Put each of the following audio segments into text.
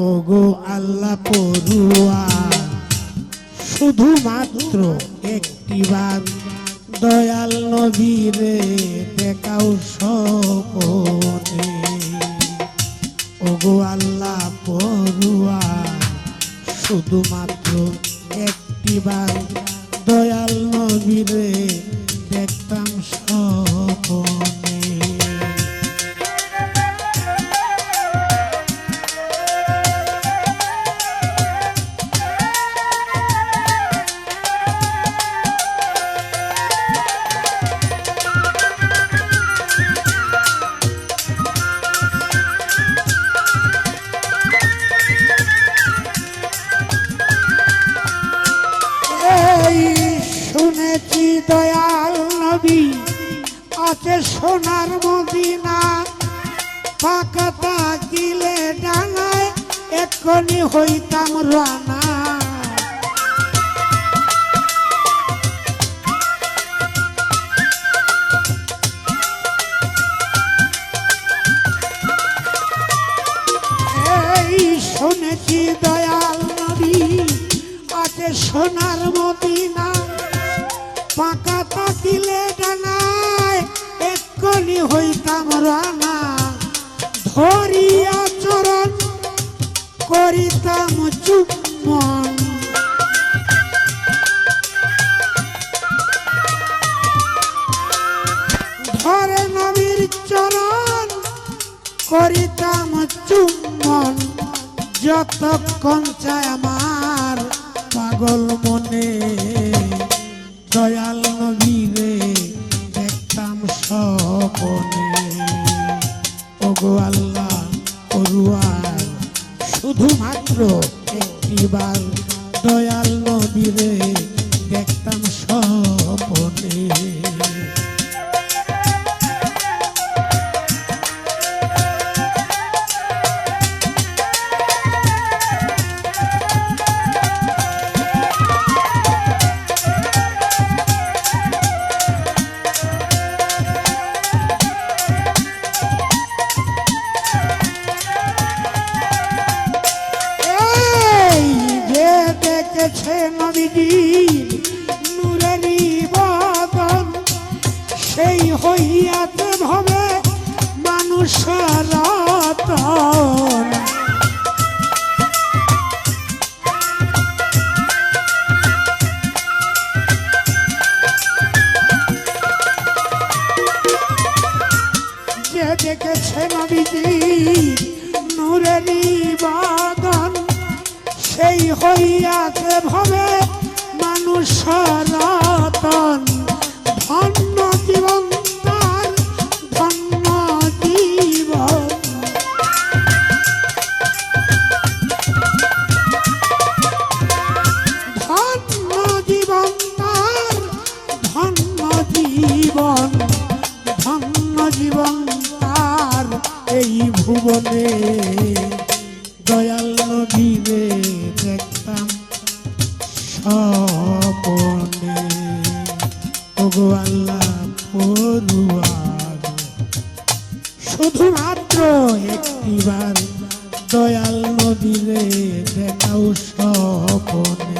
ওগো আল্লাহ পড়ুয়ার শুধুমাত্র একটিবার দয়াল নবীরে দেখাও স্বপনে। ওগো আল্লাহ পড়ুয়ার শুধুমাত্র একটিবার দয়াল নবীরে দেখতাম স্বপনে। শুনেছি দয়াল নবী আছে সোনার মদিনা, পাকা থাকিলে ডানায় এক্ষুনি হইতাম রানা। এই শুনেছি দয়াল নবী আছে সোনার মদিনা, পাকা থাকিলে ডানায় এক্ষুনি হইতাম রানা। ধরিয়া চরণ করিতাম চুম্বন, ধরে নবীর চরণ করিতাম চুম্বন। যতক্ষণ চায় আমার পাগল মনে দয়াল নবীরে দেখতাম স্বপনে। ওগো আল্লাহ পড়ুয়ার শুধুমাত্র একটিবার দয়াল নবীরে দেখতাম স্বপনে। নবীজির নূরেরি বদন, সেই হইয়াতে ভবে মানুষ রতন। যে দেখেছে নবীজির নূরেরি বদন, সেই হইয়াতে ভবে মানুষ রতন। ধন্য জীবন তার ধন্য জীবন, ধন্য জীবন তার ধন্য জীবন, ধন্য জীবন তার এই ভুবনে দয়াল নবীরে দেখতাম স্বপনে। ওগো আল্লাহ পড়ুয়ার শুধুমাত্র একটিবার দয়াল নবীরে দেখাও স্বপনে।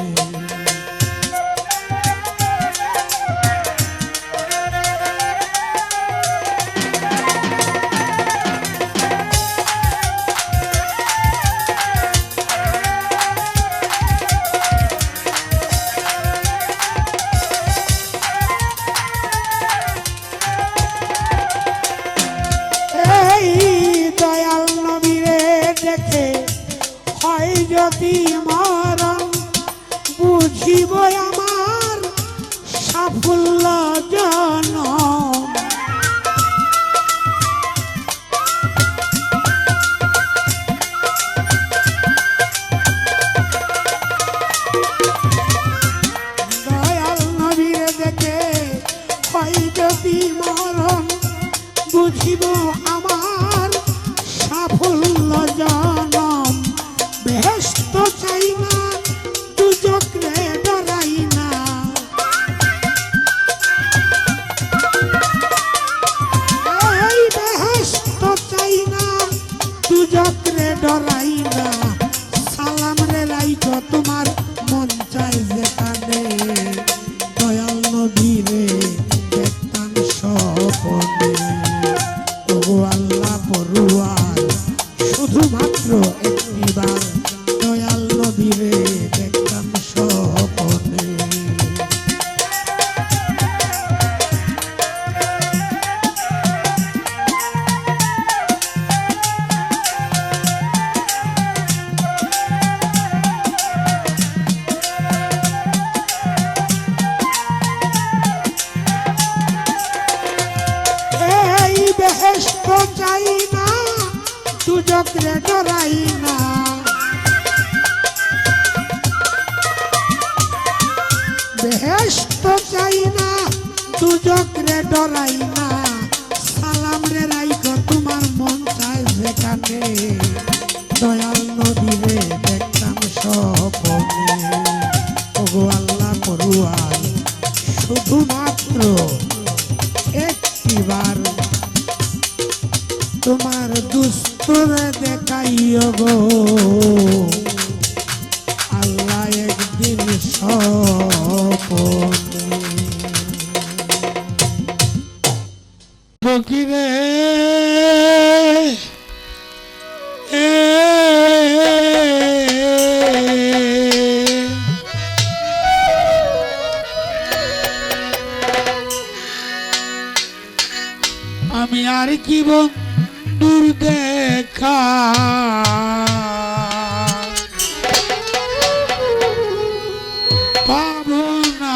যদি মরণ দুজক রে ডরাই না সালাম রে রাইখো তোমার মন চাই যেখানে দয়াল নবী রে দেখতাম স্বপনে ওগো আল্লাহ পড়ুয়ার শুধুমাত্র একটিবার দয়াল নবী রে দেখতাম স্বপনে বেহেশত চাই না দুজক রে ডরাই না বেহেশত চাই না দুজক রে ডরাই না সালাম রে রাইখো তোমার মন চায় যেখানে দয়াল নবী রে দেখতাম স্বপনে ওগো আল্লাহ পড়ুয়ার শুধুমাত্র একটিবার তোমার দুস্তরে দেখাইও গো আল্লাহ একদিন স্বপনে ফকিরে আমি আর কি বন্ধুর দেখা পাবো না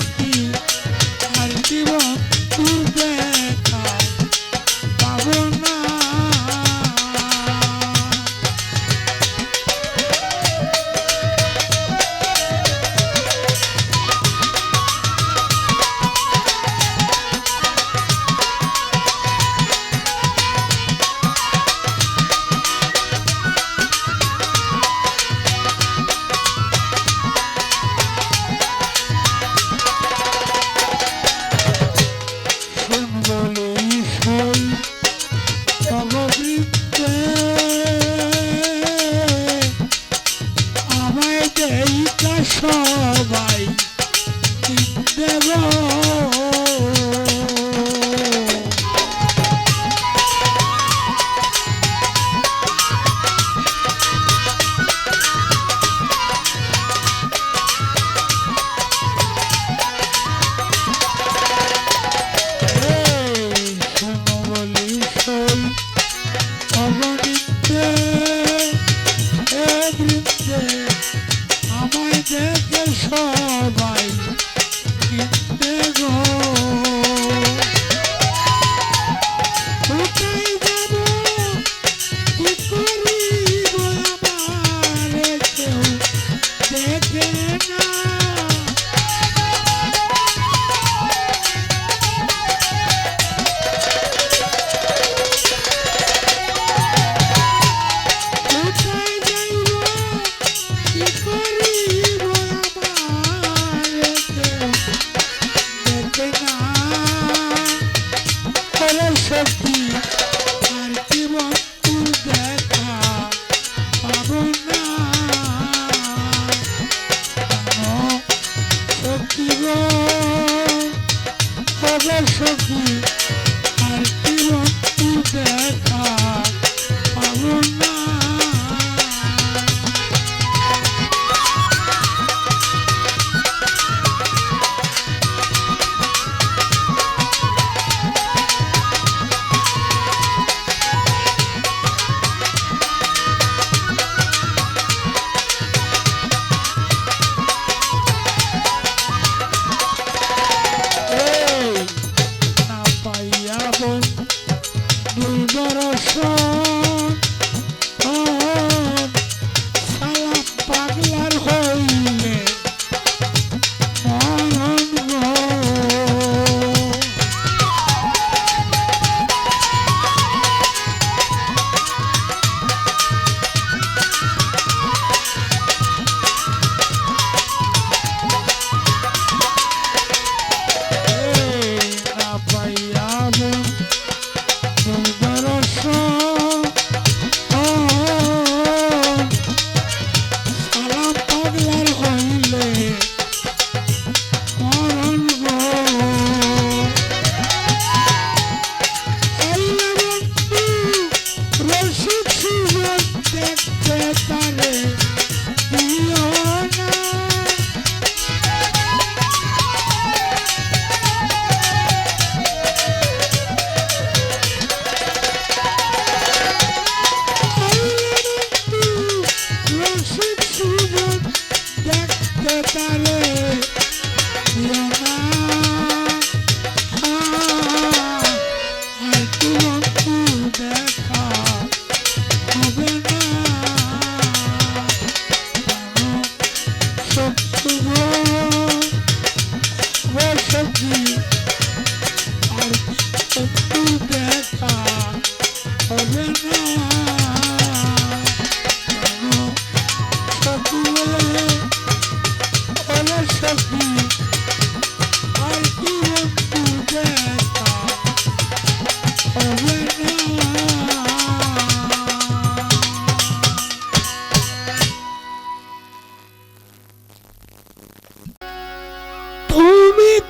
সত্যি আর জীবন তোর দেখা পাবো না। সবাই দেব অগণিতে বৃন্দে আমায় দেখে সবাই কিনতে গো। কোথায় যাব কি করিব আমারে কেউ দেখে না। সখী আর জীবন তুই দেখা পাবো না।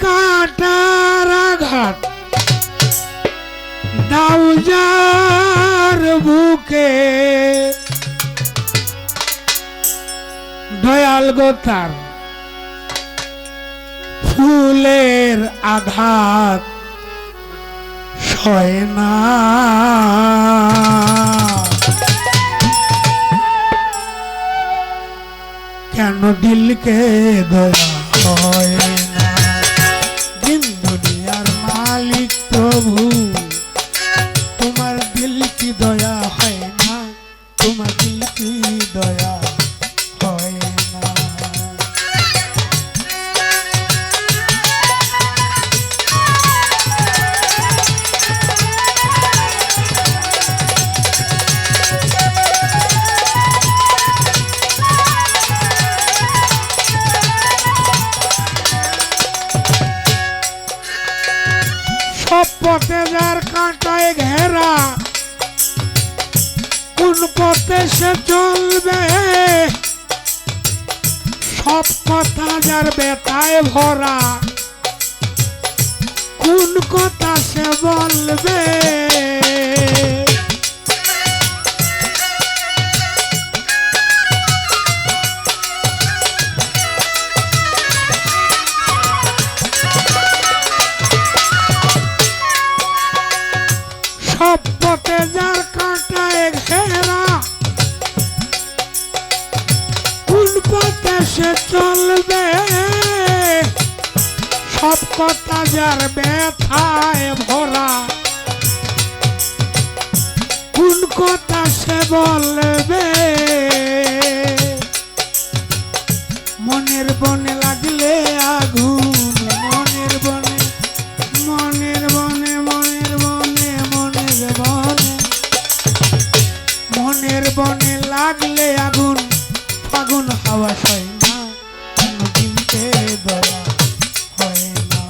কাটার আঘাত দাও যার বুকে দয়াল গো তার ফুলের আঘাত সয় না কেন দিলকে দয়া হয় না। পথে যার কাঁটায় ঘেরা কোন পথে সে চলবে সব কথা যার ব্যথায় ভরা কোন কথা সে বলবে সব পথে যার কাঁটায় ঘেরা কোন পথে সে চলবে সব কথা যার ব্যথায় ভরা কোন কথা সে বলবে মনের বনে লাগলে আগুন মনের বনে মনের বনে মনের বনে মনের বনে মনের বনে লাগলে আগুন ফাগুন হাওয়া সয় না কেন দিনকে দয়া হয় না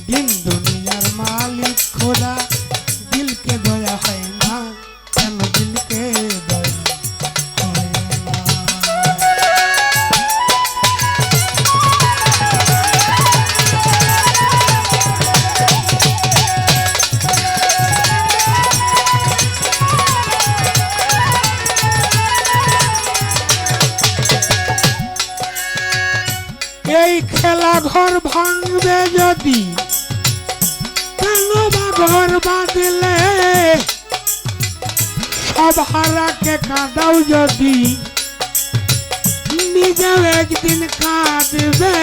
দিন দুনিয়ার মালিক খোদা দিলকে দয়া হয় না কেন দিলকে দয়া হয় না এই খেলা ঘর ভাঙবে যদি কেন বা ঘর বাঁধলে সব হারাকে কাঁদাও যদি নিজেও একদিন কাঁদবে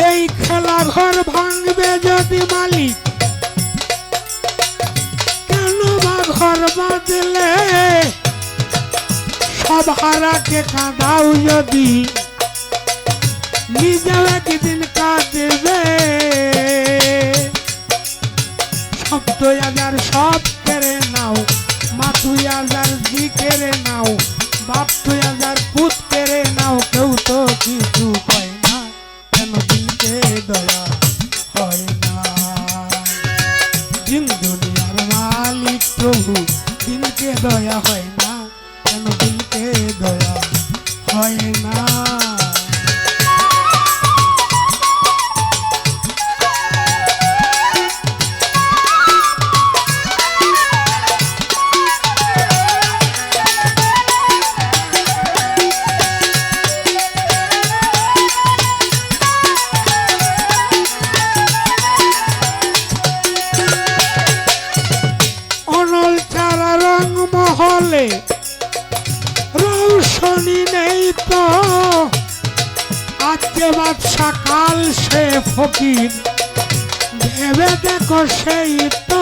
এই খেলা ঘর ভাঙবে যদি মালিক কেন বা ঘর বাঁধলে সব হারাকে কাঁদাও যদি নিজেও একদিন কাঁদবে শব্দ হাজার সব কেড়ে নাও মা তুই হাজার জি কেড়ে নাও বাপ তুই হাজার পুত কেড়ে নাও কেউ তো কিছু হয় না কেন দিনকে দয়া হয় না দিন দুনিয়ার মালিক প্রভু দিনকে দয়া হয় না কেন দিনকে দয়া হয় না মহলে রৌশনি নেই তো আজকে বাদশা কাল সে ফকির ভেবে দেখো সেই তো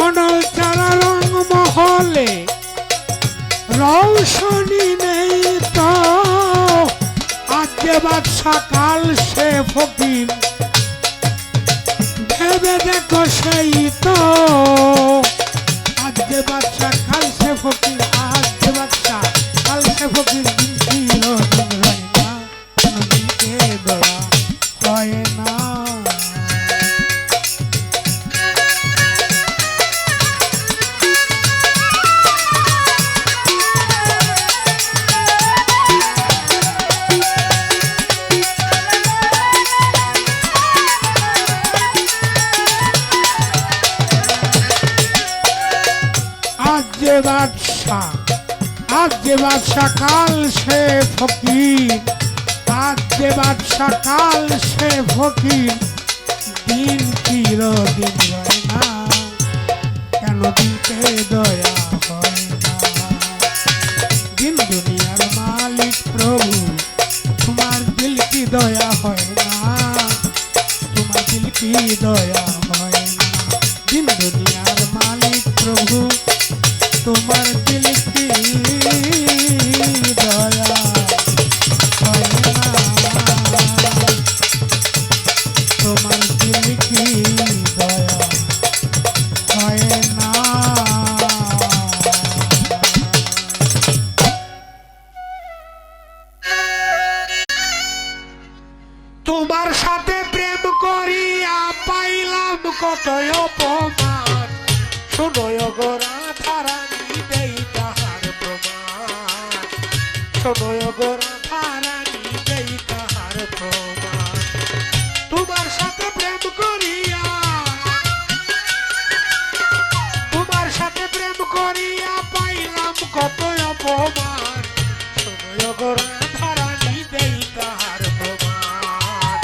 অনল চারা রং মহলে রৌশনি নেই তো আজকে বাদশা কাল সে ফকির ভেবে দেখো সেই তো আজকে বাদশা কাল সে ফকির আজকে বাদশা কাল সে ফকির দিন ছিল দিন হয় না দিনকে দয়া হয় না आज जे बादशाह काल से फकीर आज जे बादशाह काल से फकीर दिन चिरो दिन रहे ना केन दिनके दया হয় না दिन दुनियार मालिक प्रभु तुम्हार दिल की दया হয় না तुम्हार दिल की दया হয় না দিন দুনিয়ার মালিক প্রভু তোমার দিল কি দয়া হয় না, তোমার দিল কি দয়া হয় না। তোমার সাথে প্রেম করিয়া পাইলাম কত অপমান, শোনো গো রাধারানী দেই তাহার প্রমাণ, শোনো গো রাধারানী দেই তাহার প্রমাণ। তোমার সাথে প্রেম করিয়া, তোমার সাথে প্রেম করিয়া পাইলাম কত অপমান, শোনো গো রাধারানী দেই তাহার প্রমাণ,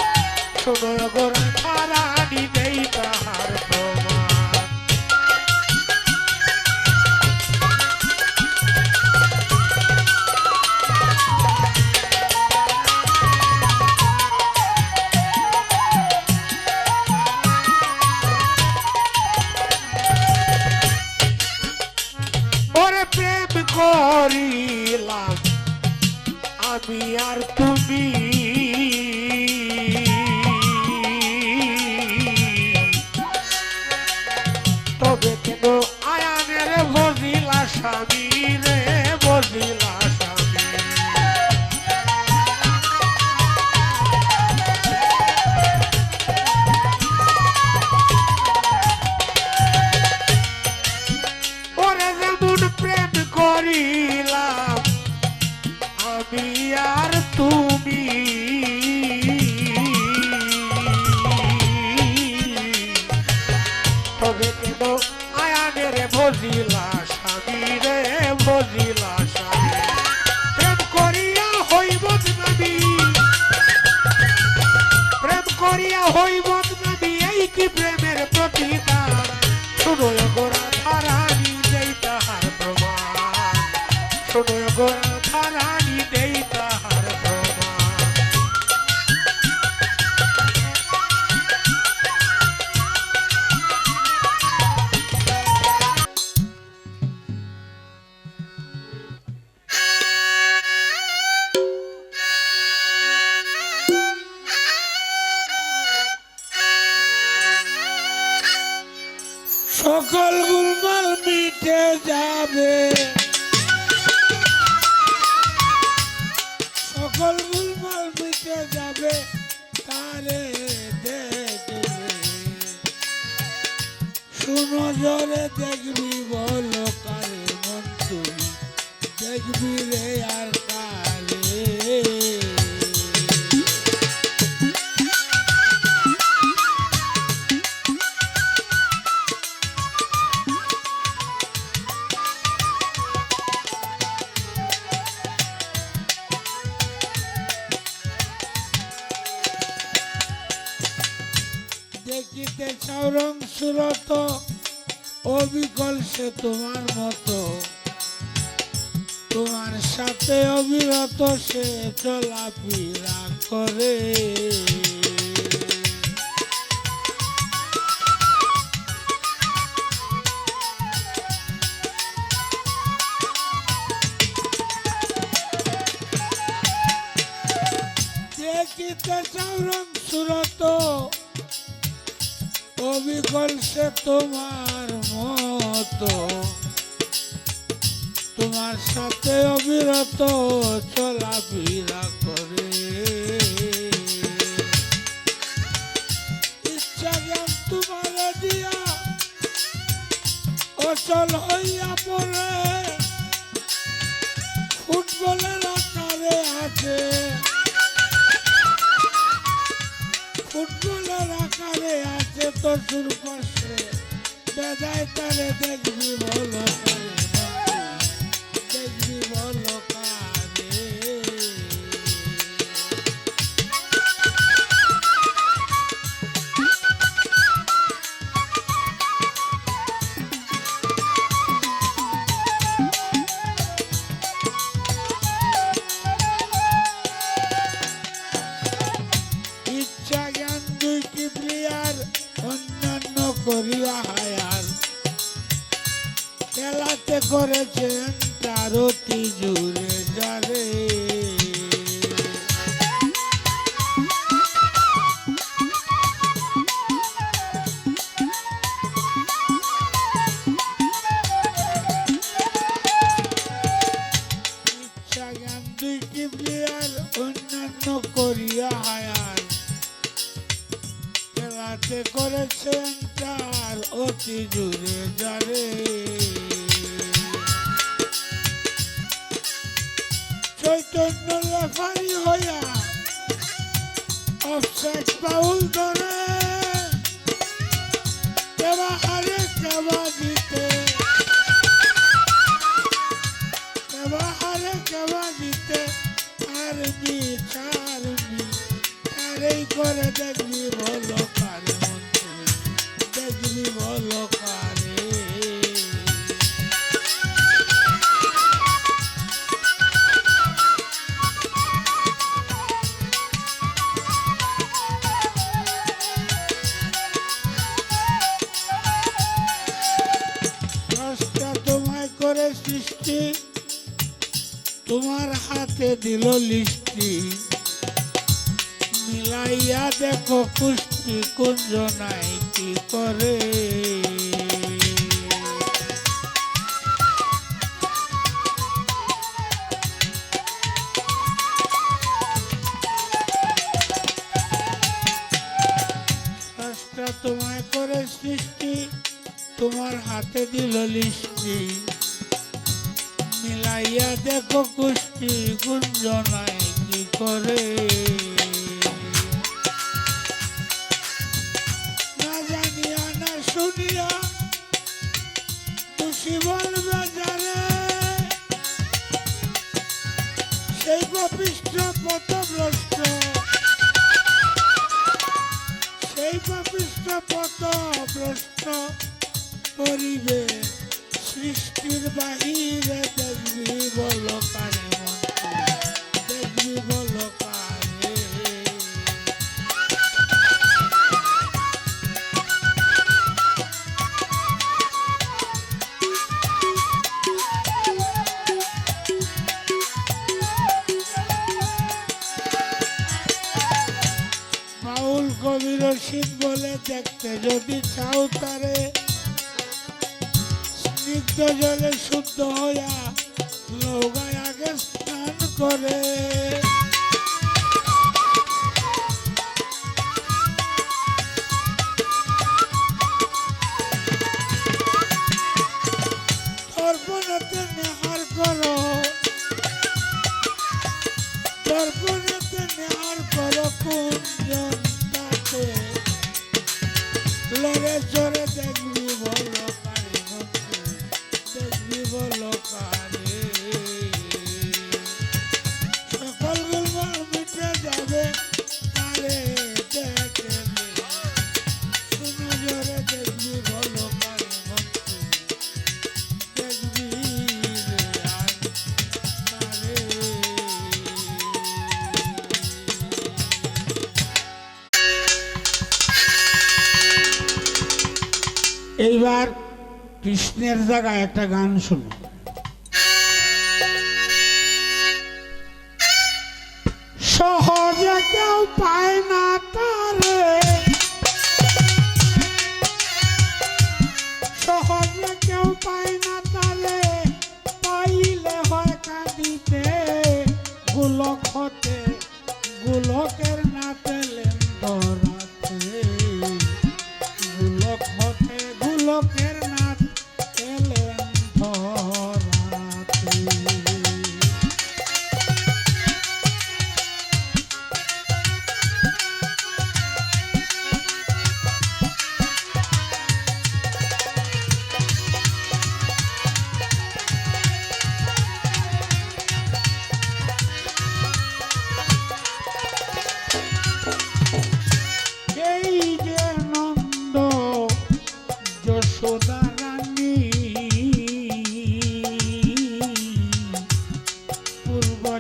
শোনো গো রাধারানী দেই তাহার প্রমাণ। ওরে প্রেম করিলাম আমি আর তুমি, তবে কেন আয়ানের বজিলা স্বামী রে, বজিলা স্বামী। ওরে যেমন প্রেম করিলাম আমি আর তুমি, তবে কেন আয়ানের বজিলা স্বামী রে, বজিলা স্বামী। প্রেম করিয়া হইব বদনামি, প্রেম করিয়া হইব বদনামি, এই কি প্রেমের প্রতিদান, শোনো গো রাধারানী দেই তাহার প্রমাণ, শোনো গো রাধারানী দেই তাহার প্রমাণ। সকল গুলমাল মিটে যাবে, সকল গুলমাল মিটে যাবে তারে দেখবে, শুনো জোরে দেখবি বলো কারে মন তুই দেখবি রে আর কারে। দেখিতে চাউরং সুরত অবিকল সে তোমার মতো, তোমার সাথে অবিরত সে চলাফেরা করে। দেখিতে চাউরং সুরত অবিকল সে তোমার মতো, তোমার সাথে অবিরত চলাফেরা করে। ইচ্ছা জ্ঞান তোমার দিয়া অচল হইয়া পড়ে, ফুটবলের আকারে আছে, ফুটবলের আকারে আছে তোর পাশে, বেজায় তারে দেখবি বলো কারে, দেখবি বলো কারে। করিয়া হায়ার খেলাতে করেছেন তার অতি জুড়ে যারে ইচ্ছা জ্ঞান দুইটি প্লেয়ার অন্যান্য করিয়া হায়ার খেলাতে করেছেন তার অতি জুড়ে যারে চৈতন্য রেফারি হইয়া অফসাইড ফাউল ধরে কেবা হারে কেবা জিতে কেবা হারে কেবা জিতে আর্মি চারমি আরেই করে দেখবি ভালো কারে মন্ত্রী দেখবি ভালো কারে করে সৃষ্টি তোমার হাতে দিল লিস্টি মিলাইয়া দেখো কুষ্টি কুঞ্জ নাই কি করে তোমায় করে সৃষ্টি তোমার হাতে দিল লিস্টি মিলাইয়া দেখো কুষ্টি কুঞ্জ নাই কি করে না জানিয়া না শুনিয়া খুশি বলবে যারে সেই পাপিষ্ঠ পথভ্রষ্ট সেই পাপিষ্ঠ পথভ্রষ্ট করিবে সৃষ্টির বাহিরে দেখবি বলো কারে মন্ত্রী দেখবি বলো কারে বাউল কবি রশিদ বলে দেখতে যদি চাও তারে স্নিগ্ধ জলে শুদ্ধ হইয়া নৌকায় আগে স্নান করে দর্পণেতে নেহার করো দর্পণেতে নেহার করো কুঞ্জন তাতে লড়ে চড়ে দেখবি বলো দেখবি বলো কারে সকল গুলমাল মিটে যাবে কারে দেখলে শুনো জোরে দেখবি বলো কারে মন্ত্রী দেখবি আর কারে এইবার কৃষ্ণের জায়গায় একটা গান শুনো সহজে কেউ পায় না তারে সহজে কেউ পায় না তারে পাইলে হয় কাঁদিতে গোলক হতে গোলকের না পেলেন ধরাতে গোলক হতে গোলকের না পেলেন ধরাতে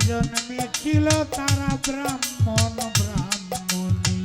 জন্মে ছিল তারা ব্রাহ্মণ ব্রাহ্মণী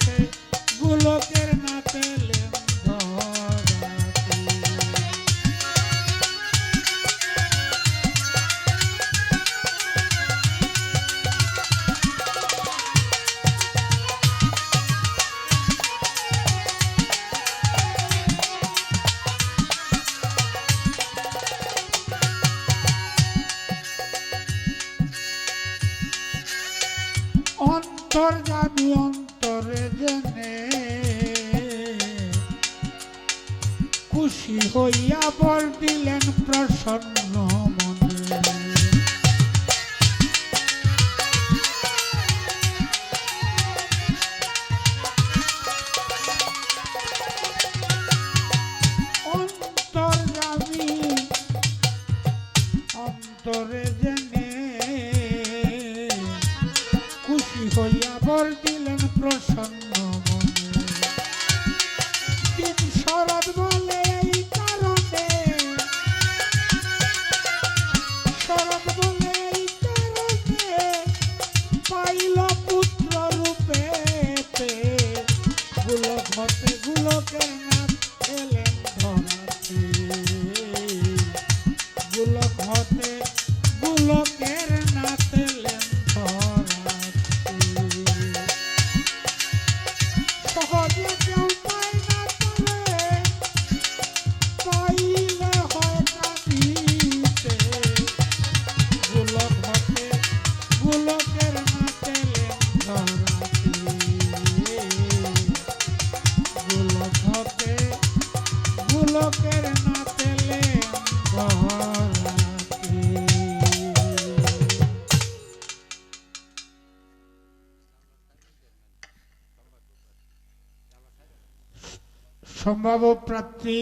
ঘটে গোলকের নাতে এলেন ধরাতে। অন্তর্যামী অন্তরে জেনে খুশি হইয়া বর দিলেন প্রসন্ন মনে। অন্তর্যামী অন্তরে জেনে খুশি হইয়া বর দিলেন প্রসন্ন মনে। দিন শরৎ বলে এই কারণে, শরৎ বলে এই কারণে পাইল পুত্র রূপে। গোলক হতে গোলকের নাথ এলেন ধরাতে। গোলক হতে গোলকের নাথ এলেন ধরাতে। সহজে কেউ পায় না তবে পাইলে হয় কাঁদিতে। গোলক হতে গোলকের নাথ এলেন ধরাতে। গোলক হতে গোলকের নাথ এলেন ধরাতে। সম্ভাব্য প্রার্থী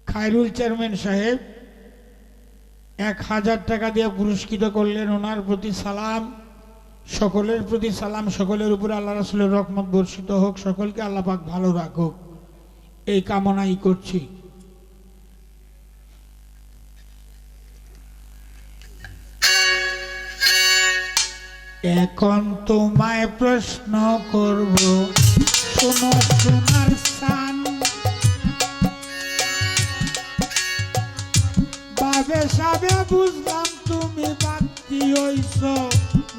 খায়রুল চেয়ারম্যান সাহেব 1000 টাকা দিয়ে পুরস্কৃত করলেন। ওনার প্রতি সালাম, সকলের প্রতি সালাম। সকলের উপরে আল্লাহ রাসূলের রহমত বর্ষিত হোক, সকলকে আল্লাহ পাক ভালো রাখুক, এই কামনাই করছি। এখন তোমায় প্রশ্ন করব, শোনো সোনার সান। বাবে সাবে বুঝলাম তুমি বাতি হইছ,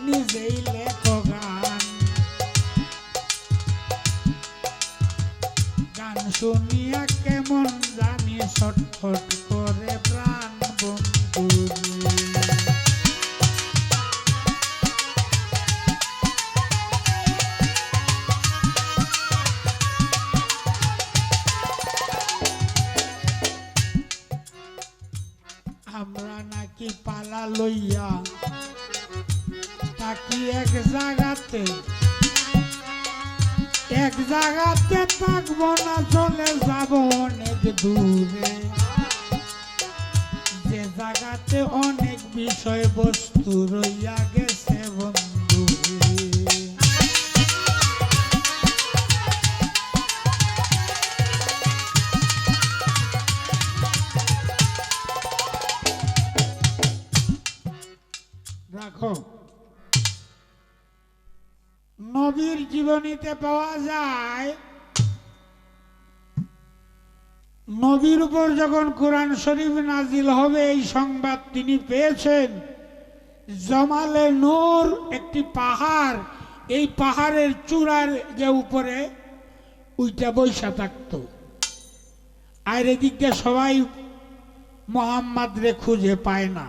নিজেই লেখো গান। গান শুনিয়া কেমন জানি ছটফট করে প্রাণ বন্ধু। আমরা নাকি পালা লইয়া থাকি এক জায়গাতে, এক জায়গাতে থাকবো না, চলে যাব অনেক দূরে। যে জায়গাতে অনেক বিষয় বস্তু রইয়া গেছে বন্ধু। রাখো, নবীর জীবনীতে পাওয়া যায়, নবীর উপর যখন কোরআন শরীফ নাজিল হবে এই সংবাদ তিনি পেয়েছেন। জমালে নূর একটি পাহাড়, এই পাহাড়ের চূড়ার যে উপরে উইটা বৈশা থাকতো। আর এদিক দিয়ে সবাই মোহাম্মদ রে খুঁজে পায় না।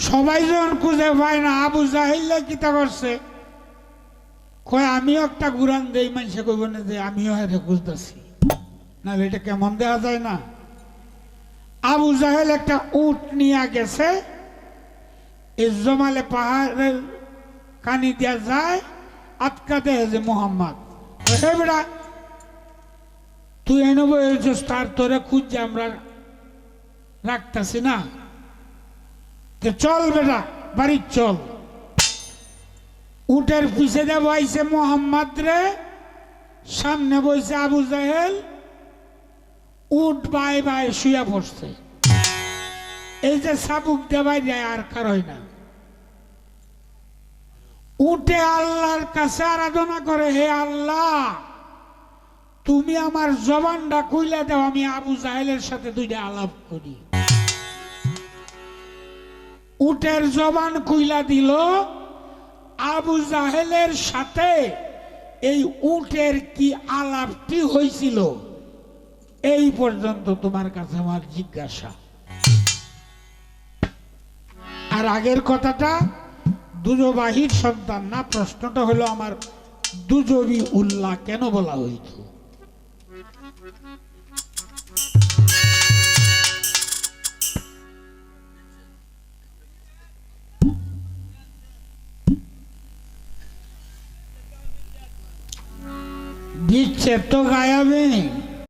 সবাই যখন খুঁজে পায় না, আবু জাহিল কিতা করছে, কয় আমিও একটা গুরান দেই, মানুষে কইব না যে আমিও হেরে খুঁজতেছি, নাহলে এটা কেমন দেওয়া যায় না। আবু জাহেল একটা উট নিয়ে গেছে, এই জমালে পাহাড়ের কানি দিয়া যায়, আটকা দেয় যে মোহাম্মদ। হে বেটা, তুই এনে বলছিস, তার তোরে খুঁজছে আমরা রাখতেছি না, চল বেটা বাড়ি চল। উটের পিছে দিয়ে বইছে মোহাম্মদ রে, সামনে বইছে আবু জাহেল। উট বাই বাই শুয়া পড়ছে। এই যে সাবুক দেবাই যায় আর কার হয় না। উঠে আল্লাহর কাছে আরাধনা করে, হে আল্লাহ তুমি আমার জবানটা কইলা দাও, আমি আবু জাহেলের সাথে দুইটা আলাপ করি। উটের জবান কইলা দিল, আবু জাহেলের সাথে এই উটের কি আলাপটি হয়েছিল এই পর্যন্ত তোমার কাছে আমার জিজ্ঞাসা। আর আগের কথাটা দুজবাহির সন্তান না, প্রশ্নটা হলো আমার দুজবি উল্লাহ কেন বলা হয়েছে। দিচ্ছে তো গায়াবে